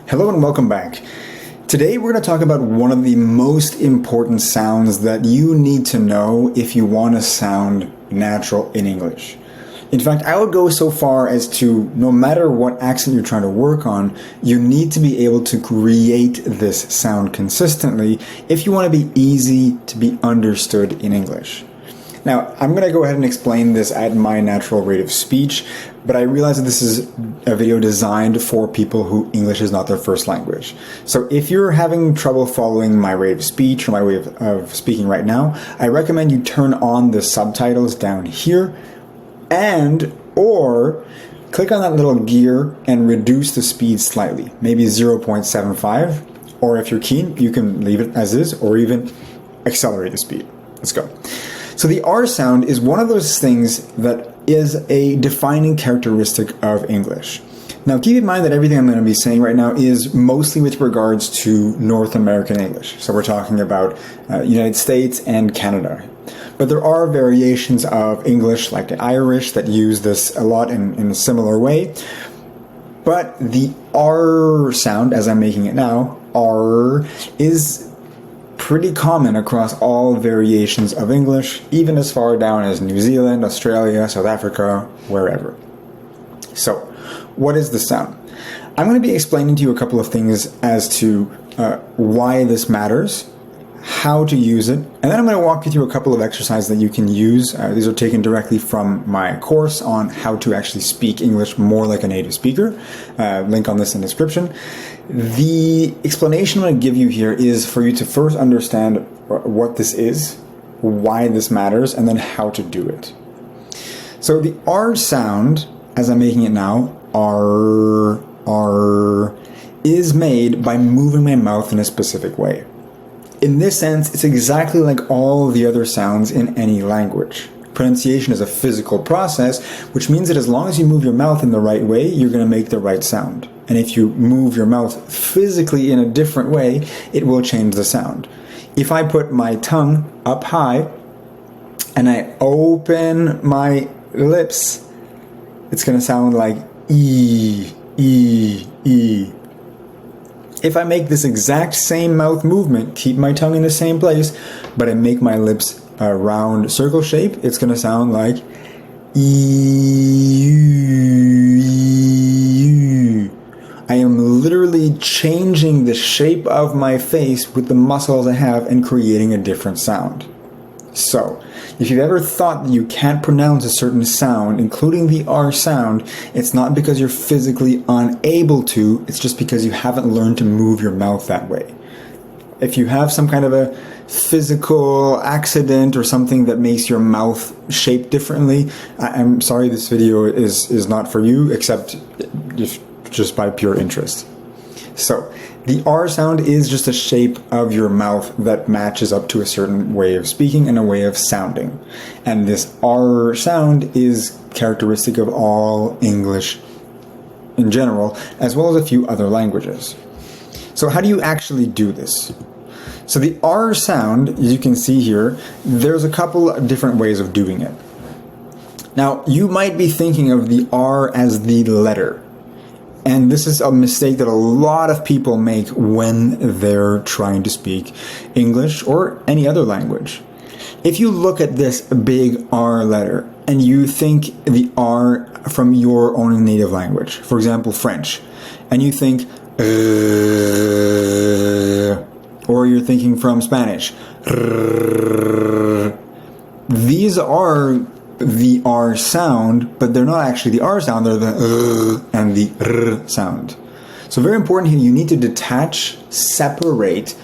Hello and welcome back. Today we're going to talk about one of the most important sounds that you need to know if you want to sound natural in English. In fact, I would go so far as to, no matter what accent you're trying to work on, you need to be able to create this sound consistently if you want to be easy to be understood in English. Now, I'm going to go ahead and explain this at my natural rate of speech, but I realize that this is a video designed for people who English is not their first language. So if you're having trouble following my rate of speech or my way of speaking right now, I recommend you turn on the subtitles down here or click on that little gear and reduce the speed slightly, maybe 0.75, or if you're keen, you can leave it as is or even accelerate the speed. Let's go. So the R sound is one of those things that is a defining characteristic of English. Now keep in mind that everything I'm going to be saying right now is mostly with regards to North American English. So we're talking about United States and Canada. But there are variations of English, like the Irish, that use this a lot in a similar way. But the R sound, as I'm making it now, R, is pretty common across all variations of English, even as far down as New Zealand, Australia, South Africa, wherever. So, what is the sound? I'm going to be explaining to you a couple of things as to why this matters, how to use it, and then I'm going to walk you through a couple of exercises that you can use. These are taken directly from my course on how to actually speak English more like a native speaker. Link on this in the description. The explanation I'm going to give you here is for you to first understand what this is, why this matters, and then how to do it. So the R sound, as I'm making it now, R, is made by moving my mouth in a specific way. In this sense, it's exactly like all the other sounds in any language. Pronunciation is a physical process, which means that as long as you move your mouth in the right way, you're going to make the right sound. And if you move your mouth physically in a different way, it will change the sound. If I put my tongue up high and I open my lips, it's going to sound like E, E, E. If I make this exact same mouth movement, keep my tongue in the same place, but I make my lips a round circle shape, it's going to sound like E. I am literally changing the shape of my face with the muscles I have and creating a different sound. So, if you've ever thought that you can't pronounce a certain sound, including the R sound, it's not because you're physically unable to, it's just because you haven't learned to move your mouth that way. If you have some kind of a physical accident or something that makes your mouth shaped differently, I'm sorry this video is not for you, except just by pure interest. So, the R sound is just a shape of your mouth that matches up to a certain way of speaking and a way of sounding. And this R sound is characteristic of all English in general, as well as a few other languages. So how do you actually do this? So the R sound, as you can see here, there's a couple of different ways of doing it. Now, you might be thinking of the R as the letter. And this is a mistake that a lot of people make when they're trying to speak English or any other language. If you look at this big R letter and you think the R from your own native language, for example, French, and you think, or you're thinking from Spanish, these are the R sound, but they're not actually the R sound, they're the and the R sound. So very important here, you need to detach, separate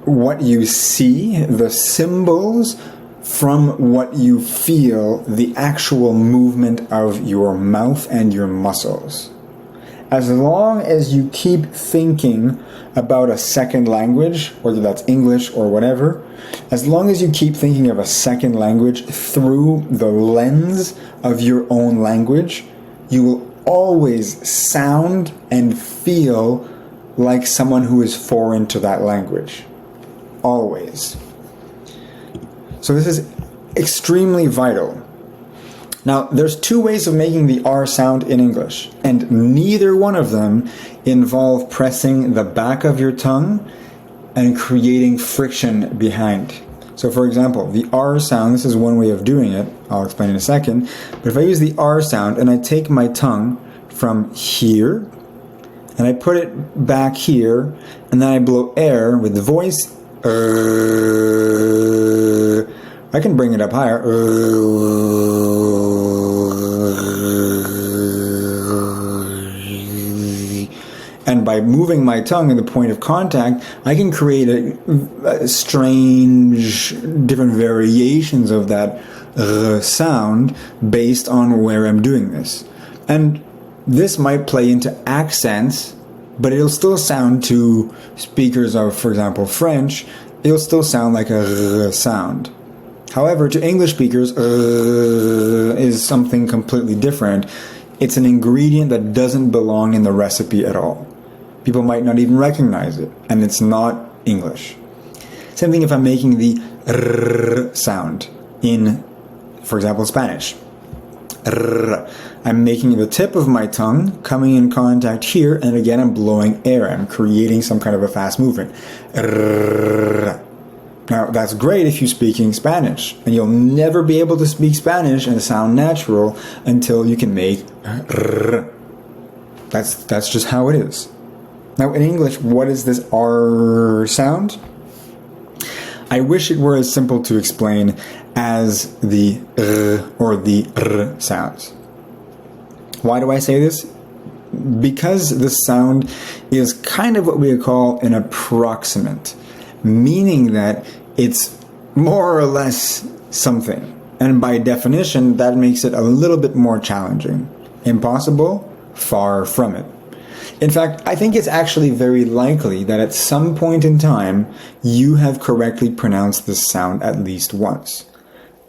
what you see, the symbols, from what you feel, the actual movement of your mouth and your muscles. As long as you keep thinking about a second language, whether that's English or whatever, as long as you keep thinking of a second language through the lens of your own language, you will always sound and feel like someone who is foreign to that language. Always. So this is extremely vital. Now, there's two ways of making the R sound in English, and neither one of them involve pressing the back of your tongue and creating friction behind. So for example, the R sound, this is one way of doing it, I'll explain in a second, but if I use the R sound and I take my tongue from here, and I put it back here, and then I blow air with the voice, I can bring it up higher, and by moving my tongue in the point of contact, I can create a strange, different variations of that sound based on where I'm doing this. And this might play into accents, but it'll still sound to speakers of, for example, French, it'll still sound like a sound. However, to English speakers, is something completely different. It's an ingredient that doesn't belong in the recipe at all. People might not even recognize it, and it's not English. Same thing if I'm making the r sound in, for example, Spanish. I'm making the tip of my tongue coming in contact here, and again I'm blowing air. I'm creating some kind of a fast movement. Now that's great if you're speaking Spanish, and you'll never be able to speak Spanish and sound natural until you can make That's just how it is. Now in English, what is this R sound? I wish it were as simple to explain as the or the r sounds. Why do I say this? Because the sound is kind of what we call an approximant, meaning that it's more or less something. And by definition, that makes it a little bit more challenging. Impossible? Far from it. In fact, I think it's actually very likely that at some point in time, you have correctly pronounced this sound at least once.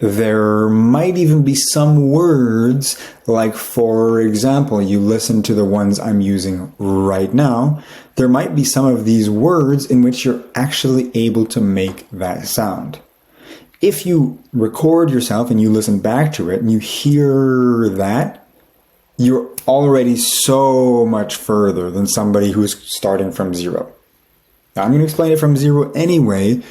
There might even be some words, like for example, you listen to the ones I'm using right now, there might be some of these words in which you're actually able to make that sound. If you record yourself and you listen back to it and you hear that, you're already so much further than somebody who's starting from zero. Now, I'm going to explain it from zero anyway,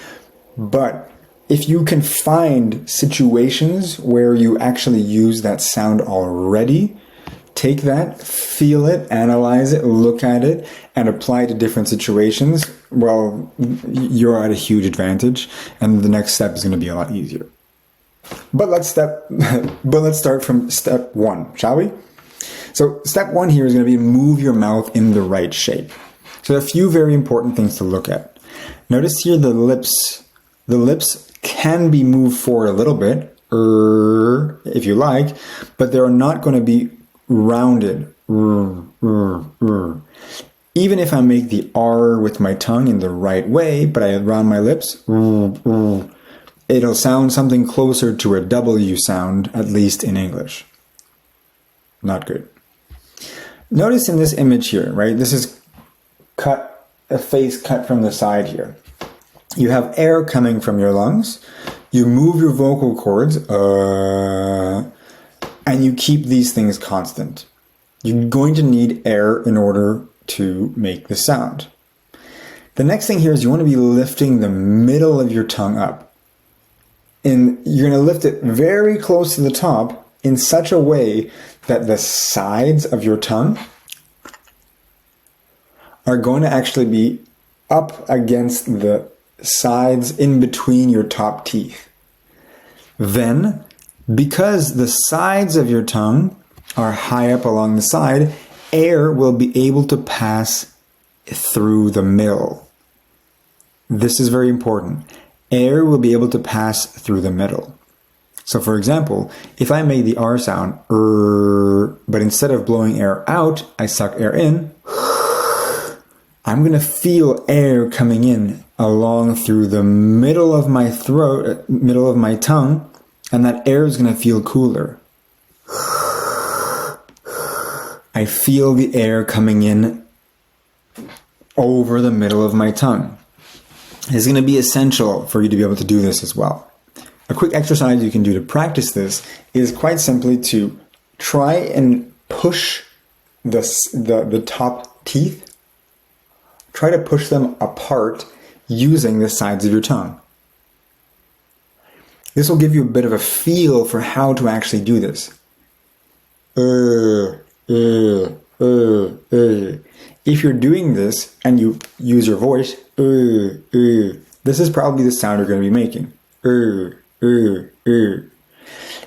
but if you can find situations where you actually use that sound already, take that, feel it, analyze it, look at it, and apply it to different situations, well, you're at a huge advantage, and the next step is going to be a lot easier. But let's start from step one, shall we? So step one here is going to be move your mouth in the right shape. So a few very important things to look at. Notice here the lips can be moved forward a little bit, if you like, but they're not going to be rounded. Even if I make the R with my tongue in the right way, but I round my lips, it'll sound something closer to a W sound, at least in English. Not good. Notice in this image here, right? This is a face cut from the side here. You have air coming from your lungs. You move your vocal cords, and you keep these things constant. You're going to need air in order to make the sound. The next thing here is you want to be lifting the middle of your tongue up. And you're going to lift it very close to the top in such a way that the sides of your tongue are going to actually be up against the sides in between your top teeth. Then, because the sides of your tongue are high up along the side, air will be able to pass through the middle. This is very important. Air will be able to pass through the middle. So for example, if I made the R sound, but instead of blowing air out, I suck air in, I'm going to feel air coming in along through the middle of my throat, middle of my tongue, and that air is going to feel cooler. I feel the air coming in over the middle of my tongue. It's going to be essential for you to be able to do this as well. A quick exercise you can do to practice this is quite simply to try and push the top teeth. Try to push them apart using the sides of your tongue. This will give you a bit of a feel for how to actually do this. If you're doing this and you use your voice, this is probably the sound you're going to be making.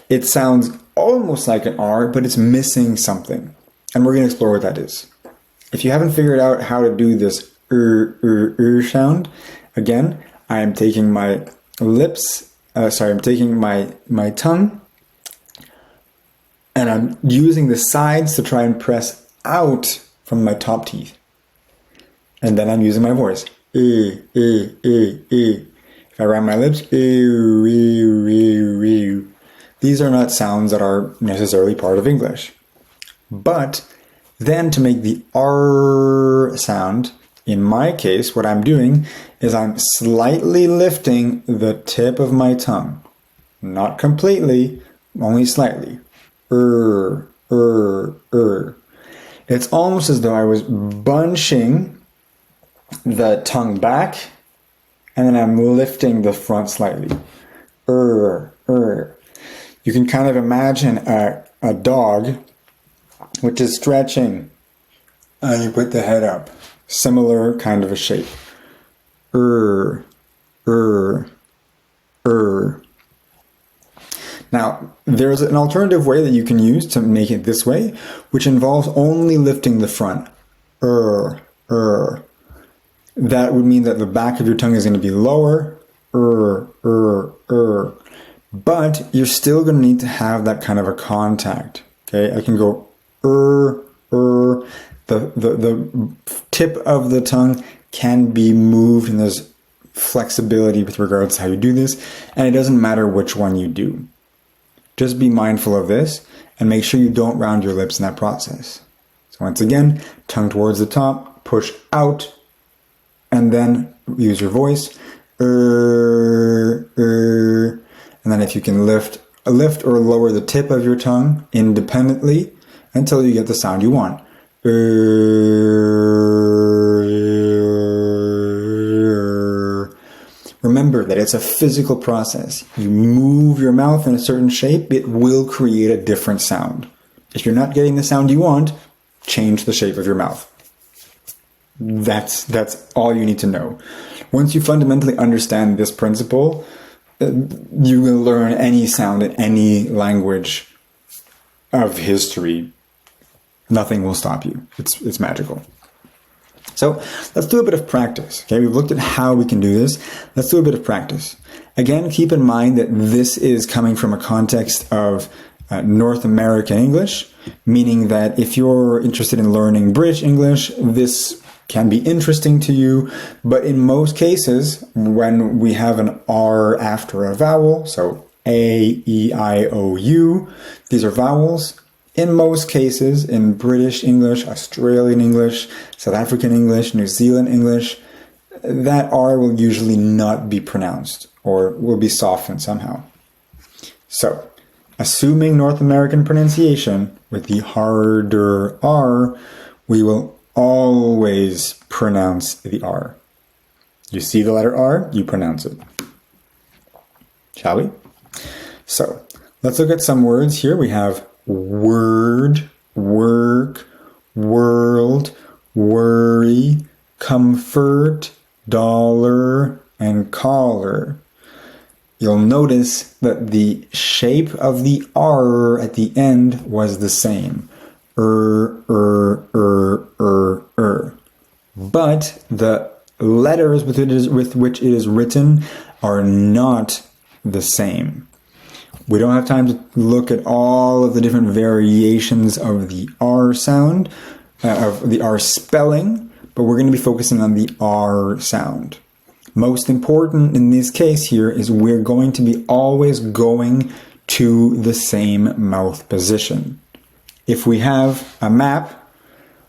It sounds almost like an R, but it's missing something. And we're going to explore what that is. If you haven't figured out how to do this sound, again, I am taking my I'm taking my tongue, and I'm using the sides to try and press out from my top teeth. And then I'm using my voice. If I round my lips, these are not sounds that are necessarily part of English. But then to make the R sound, in my case, what I'm doing is I'm slightly lifting the tip of my tongue. Not completely, only slightly. It's almost as though I was bunching the tongue back, and then I'm lifting the front slightly. You can kind of imagine a dog which is stretching, and you put the head up. Similar kind of a shape. Now, there's an alternative way that you can use to make it this way, which involves only lifting the front. That would mean that the back of your tongue is going to be lower. But you're still going to need to have that kind of a contact. Okay, I can go The tip of the tongue can be moved, and there's flexibility with regards to how you do this, and it doesn't matter which one you do. Just be mindful of this and make sure you don't round your lips in that process. So once again, tongue towards the top, push out, and then use your voice. And then if you can lift or lower the tip of your tongue independently until you get the sound you want. Remember that it's a physical process. You move your mouth in a certain shape, it will create a different sound. If you're not getting the sound you want, change the shape of your mouth. That's all you need to know. Once you fundamentally understand this principle, you will learn any sound in any language of history. Nothing will stop you. It's magical. So let's do a bit of practice. Okay, we've looked at how we can do this. Let's do a bit of practice. Again, keep in mind that this is coming from a context of North American English, meaning that if you're interested in learning British English, this can be interesting to you. But in most cases, when we have an R after a vowel, so A, E, I, O, U, these are vowels. In most cases, in British English, Australian English, South African English, New Zealand English, that R will usually not be pronounced or will be softened somehow. So, assuming North American pronunciation with the harder R, we will always pronounce the R. You see the letter R, you pronounce it. Shall we? So, let's look at some words here. We have word, work, world, worry, comfort, dollar, and collar. You'll notice that the shape of the R at the end was the same. But the letters with which it is written are not the same. We don't have time to look at all of the different variations of the R sound, of the R spelling, but we're going to be focusing on the R sound. Most important in this case here is we're going to be always going to the same mouth position. If we have a map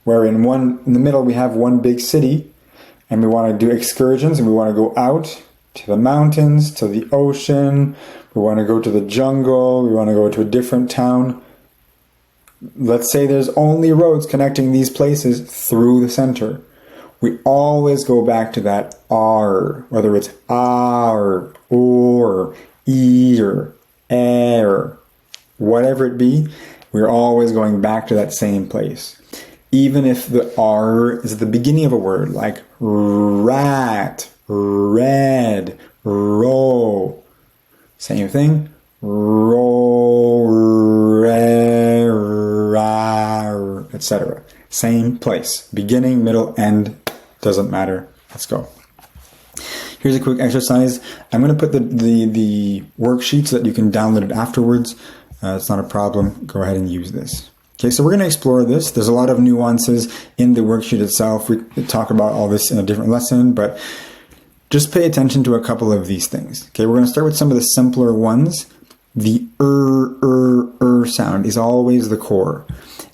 where in the middle we have one big city and we want to do excursions and we want to go out to the mountains, to the ocean. We want to go to the jungle. We want to go to a different town. Let's say there's only roads connecting these places through the center. We always go back to that R, whether it's R, or, ear, air, whatever it be, we're always going back to that same place. Even if the R is at the beginning of a word, like rat, red, row. Same thing. Row, etc. Same place. Beginning, middle, end. Doesn't matter. Let's go. Here's a quick exercise. I'm going to put the worksheet so that you can download it afterwards. It's not a problem. Go ahead and use this. Okay, so we're going to explore this. There's a lot of nuances in the worksheet itself. We talk about all this in a different lesson, but just pay attention to a couple of these things. Okay, we're going to start with some of the simpler ones. The sound is always the core.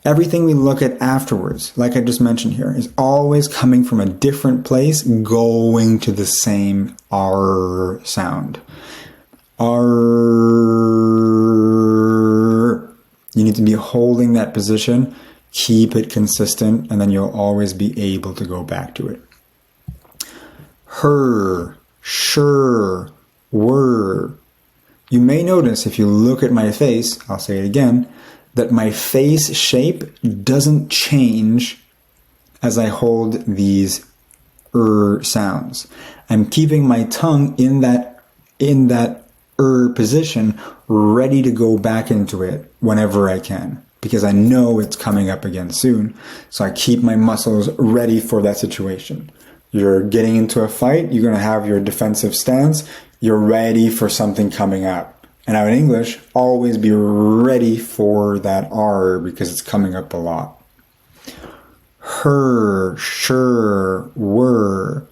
Everything we look at afterwards, like I just mentioned here, is always coming from a different place, going to the same R sound. R. You need to be holding that position, keep it consistent, and then you'll always be able to go back to it. Her, sure, were. You may notice if you look at my face, I'll say it again, that my face shape doesn't change as I hold these sounds. I'm keeping my tongue in that position, ready to go back into it whenever I can, because I know it's coming up again soon. So I keep my muscles ready for that situation. You're getting into a fight, you're going to have your defensive stance, you're ready for something coming up. And now in English, always be ready for that R because it's coming up a lot. Her, sure, were.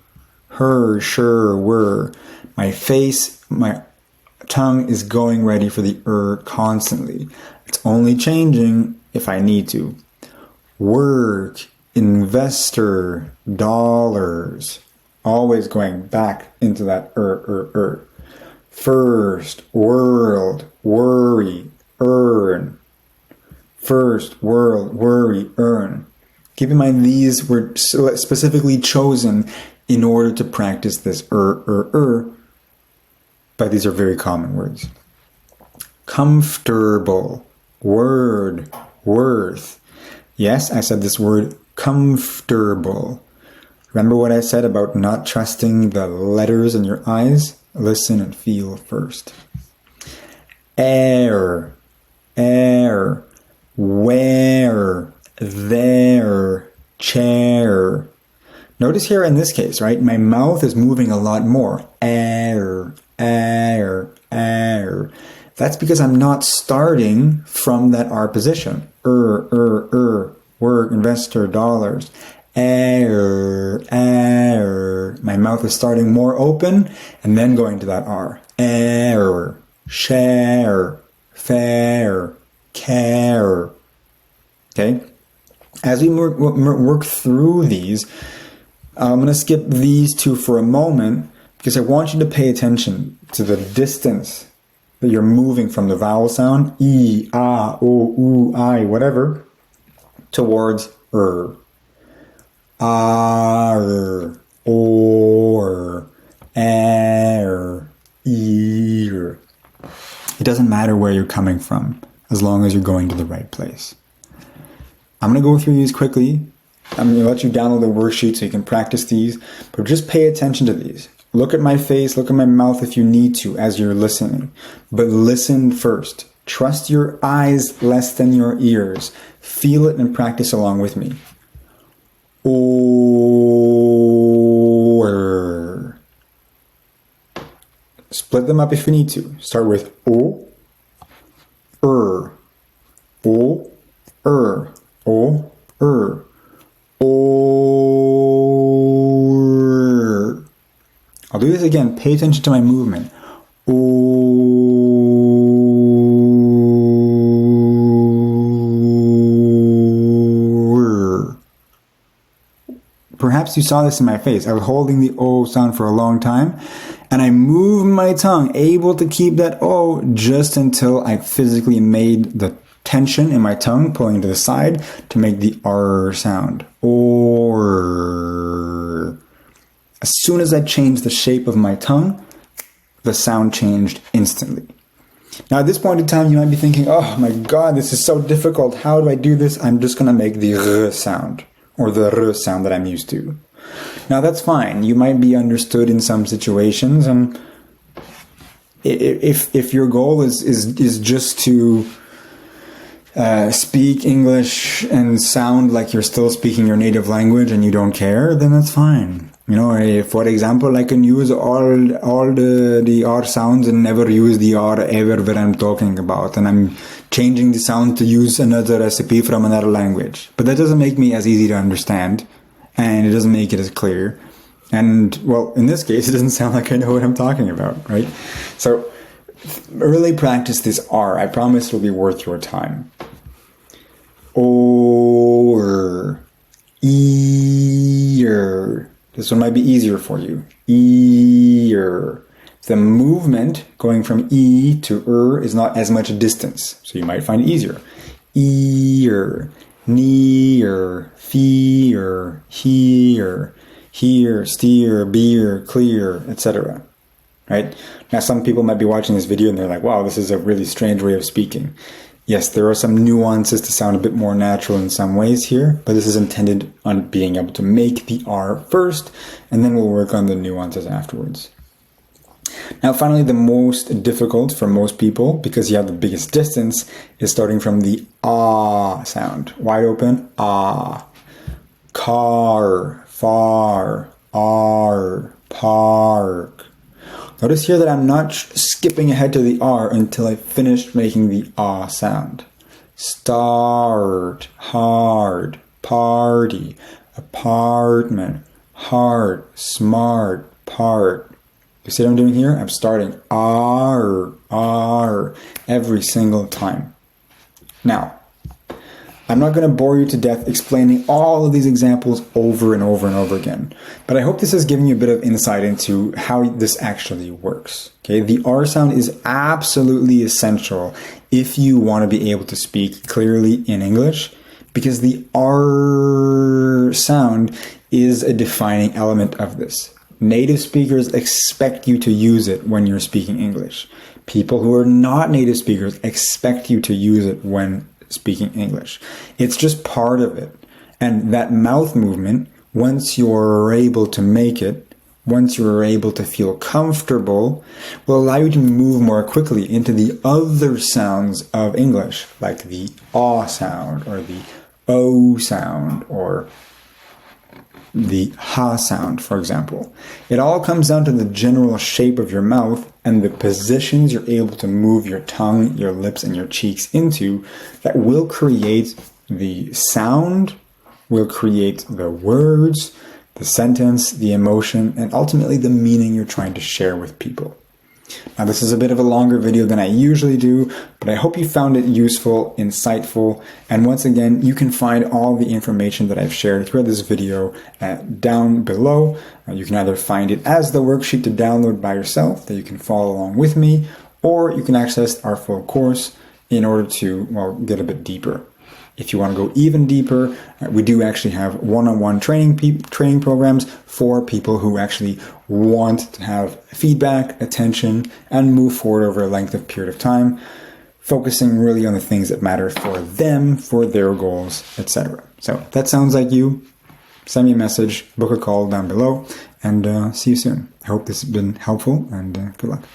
Her, sure, were. My face, my tongue is going ready for the constantly. It's only changing if I need to. Work, investor, dollars. Always going back into that First, world, worry, earn. First, world, worry, earn. Keep in mind these were specifically chosen in order to practice this but these are very common words. Comfortable, word, worth. Yes, I said this word comfortable. Remember what I said about not trusting the letters in your eyes? Listen and feel first. Air, air, where, there, chair. Notice here in this case, right? My mouth is moving a lot more. Air, air, air. That's because I'm not starting from that R position. Word, investor, dollars. Air, air. My mouth is starting more open and then going to that R. Air, share, fair, care. Okay? As we work through these, I'm going to skip these two for a moment because I want you to pay attention to the distance that you're moving from the vowel sound, E, A, O, U, I, whatever, towards R, or, air, ear. It doesn't matter where you're coming from as long as you're going to the right place. I'm going to go through these quickly. I'm going to let you download the worksheet so you can practice these, but just pay attention to these. Look at my face, look at my mouth if you need to as you're listening, but listen first. Trust your eyes less than your ears. Feel it and practice along with me. Or. Split them up if you need to. Start with O, O, O, O, O. I'll do this again. Pay attention to my movement. Perhaps Perhaps you saw this in my face. I was holding the O sound for a long time, and I moved my tongue, able to keep that O just until I physically made the tension in my tongue, pulling to the side to make the R sound. Or. As soon as I changed the shape of my tongue, the sound changed instantly. Now at this point in time, you might be thinking, oh my God, this is so difficult. How do I do this? I'm just going to make the R sound, or the R sound that I'm used to. Now that's fine. You might be understood in some situations, and if your goal is just to speak English and sound like you're still speaking your native language and you don't care, then that's fine. You know, for example, I can use all the R sounds and never use the R ever that I'm talking about. And I'm changing the sound to use another recipe from another language. But that doesn't make me as easy to understand. And it doesn't make it as clear. And, well, in this case, it doesn't sound like I know what I'm talking about, right? So, really practice this R. I promise it'll be worth your time. Or, ear. This one might be easier for you. Ear. The movement going from E to is not as much distance, so you might find it easier. Ear, near, fear, here, steer, beer, clear, etc. Right? Now some people might be watching this video and they're like, wow, this is a really strange way of speaking. Yes, there are some nuances to sound a bit more natural in some ways here, but this is intended on being able to make the R first, and then we'll work on the nuances afterwards. Now, finally, the most difficult for most people, because you have the biggest distance, is starting from the ah sound. Wide open, ah. Car, far, R, park. Notice here that I'm not skipping ahead to the R until I finish making the ah sound. Start, hard, party, apartment, heart, smart, part. You see what I'm doing here? I'm starting R every single time. Now, I'm not going to bore you to death explaining all of these examples over and over and over again, but I hope this has given you a bit of insight into how this actually works. Okay, the R sound is absolutely essential if you want to be able to speak clearly in English, because the R sound is a defining element of this. Native speakers expect you to use it when you're speaking English. People who are not native speakers expect you to use it when speaking English. It's just part of it. And that mouth movement, once you're able to make it, once you're able to feel comfortable, will allow you to move more quickly into the other sounds of English, like the ah sound, or the O sound, or the ha sound, for example. It all comes down to the general shape of your mouth and the positions you're able to move your tongue, your lips, and your cheeks into that will create the sound, will create the words, the sentence, the emotion, and ultimately the meaning you're trying to share with people. Now, this is a bit of a longer video than I usually do, but I hope you found it useful, insightful, and once again, you can find all the information that I've shared throughout this video down below. You can either find it as the worksheet to download by yourself that you can follow along with me, or you can access our full course in order to, well, get a bit deeper. If you want to go even deeper, we do actually have one-on-one training programs for people who actually want to have feedback, attention, and move forward over a length of period of time, focusing really on the things that matter for them, for their goals, etc. So if that sounds like you, send me a message, book a call down below, and see you soon. I hope this has been helpful, and good luck.